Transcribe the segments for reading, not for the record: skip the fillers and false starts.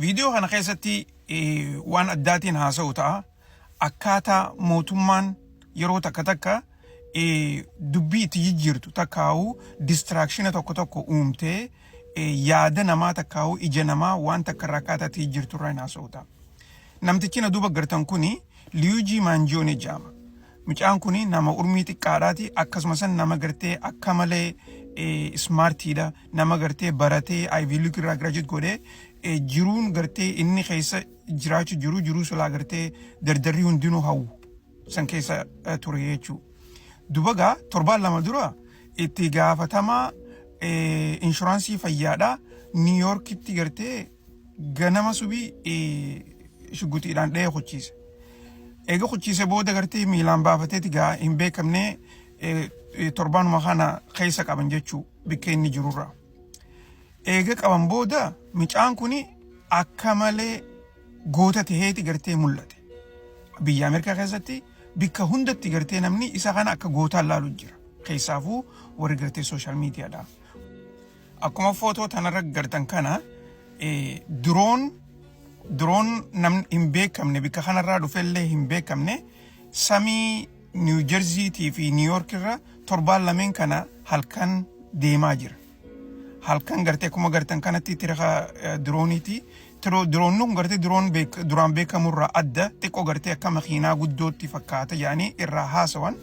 Video kana keessatti waan addaatiin haasa'u ta'a. Akkaataa mootummaan yeroo takka takka dubbii itti jijjiirtu takkaa'u distraction tokko uumtee yaada namaa takkaa'u ija namaa waan takka irraa akkaataa itti jijjiirtu irraa haasa'u ta'a. Namtichi na duuba gartan kuni Luigi Mangione jedhama. Mucaan kuni nama urmii xiqqaadhaati, akkasumas nama gartee akka malee smartiidha, nama gartee baratee Ivy League irraa graduate godhee jiruun gartee inni keessa jiraachuu jiru sulaa gartee dardarrii hundinuu hawwu san keessa ture jechuudha. Dubagaa torbaan lama dura itti gaafatamaa inshuraansii fayyaadhaa New Yorkitti gartee ganama subii shugutiidhaan dhahee hochiise. Eega hochiise booda gartee miilaan baafateeti gaa hin beekamne torbaanuma kana keessa qaban jechuu bakka inni jirurraa. Eega qaban booda mucaan kuni akka malee goota taheeti gartee mul'ate. Biyya Ameerikaa keessatti bakka hundatti gartee namni isa kana akka gootaan laalu jira. Keessaafuu warri gartee sooshaal miidiyaadha. Akkuma footoo tanarra gartan kana diroon namni hin beekamne bakka kanarraa dhufellee hin beekamne samii New Jersey fi New York irra torbaan lameen kana halkan deemaa jira. Halkan gartee akkuma gartan kanatti tiraka dirooniiti. Diroonni gartee duraan beekamurraa adda xiqqoo gartee akka makiinaa guddootti fakkaata yaani irraa haasawan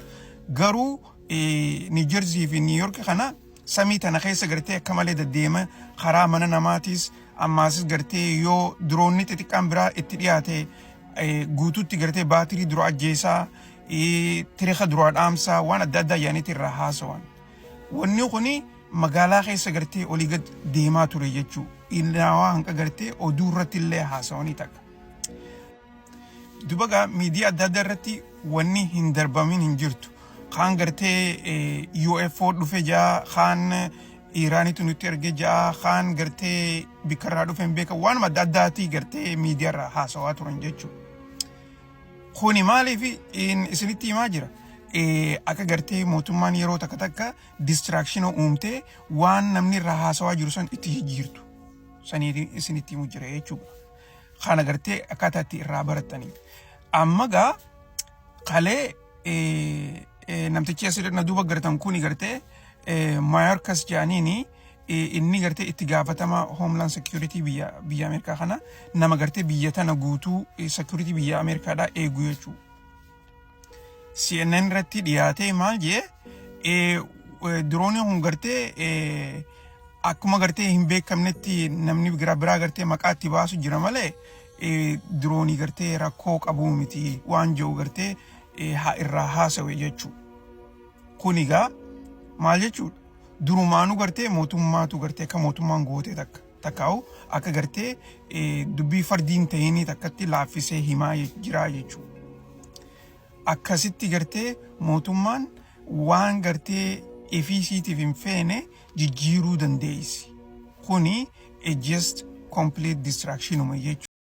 garuu New Jersey fi New York kana samii tana keessa gartee akka malee deddeema karaa mana namaatis ammaasis gartee yoo diroonni xixiqqaan biraa itti dhiyaate guutuutti gartee baatirii dura ajjeesaa tirika dura dhaamsaa waan adda addaa yaaniiti irraa haasawan. Wanni kuni magaalaa keessa gartee olii gad deemaa ture jechuu ilnaawaa hanqa gartee oduu irratti illee haasawanii takka. Dubagaa miidiyaa adda addaa irratti wanni hin darbamin hin jirtu. Kaan gartee UFO dhufe jaa, kaan Iraanitu nutti erge jaa, kaan gartee bikkarraa dhufe hin beeka waan adda addaati gartee miidiyaa irraa haasawaa turan jechuu. Kuni maaliif isinitti himaa jira? Akka gartee mootummaan yeroo takka takka distraction uumtee waan namni irraa haasawaa jiru san itti jijjiirtu. Sanii isinitti himuu jira jechuudha. Kana gartee akkaataa itti irraa baratanii. Amma gaa kalee namtichi asirra na duuba gartan kuni gartee Mayorkas jedhaniini inni gartee itti gaafatama Homeland Security biyya Ameerikaa kana nama gartee biyya tana guutuu security biyya Ameerikaadhaa eegu jechuudha. CNN irratti dhiyaatee maal jee diroonni kun gartee akkuma gartee hin beekamnetti namni biraa gartee maqaa itti baasu jira malee diroonii gartee rakkoo qabuu miti waan jiru gartee irraa haasawe jechuudha. Kun egaa maal jechuudha? Durumaanuu gartee mootummaatu gartee akka mootummaan gootee takkaa'u akka gartee dubbii fardiin ta'inii takkatti laaffisee himaa jira jechuudha. Akkasitti gartee mootummaan waan gartee efficiitiif hin feene jijjiiruu dandeessi. Kuni just complete distraction jechuudha.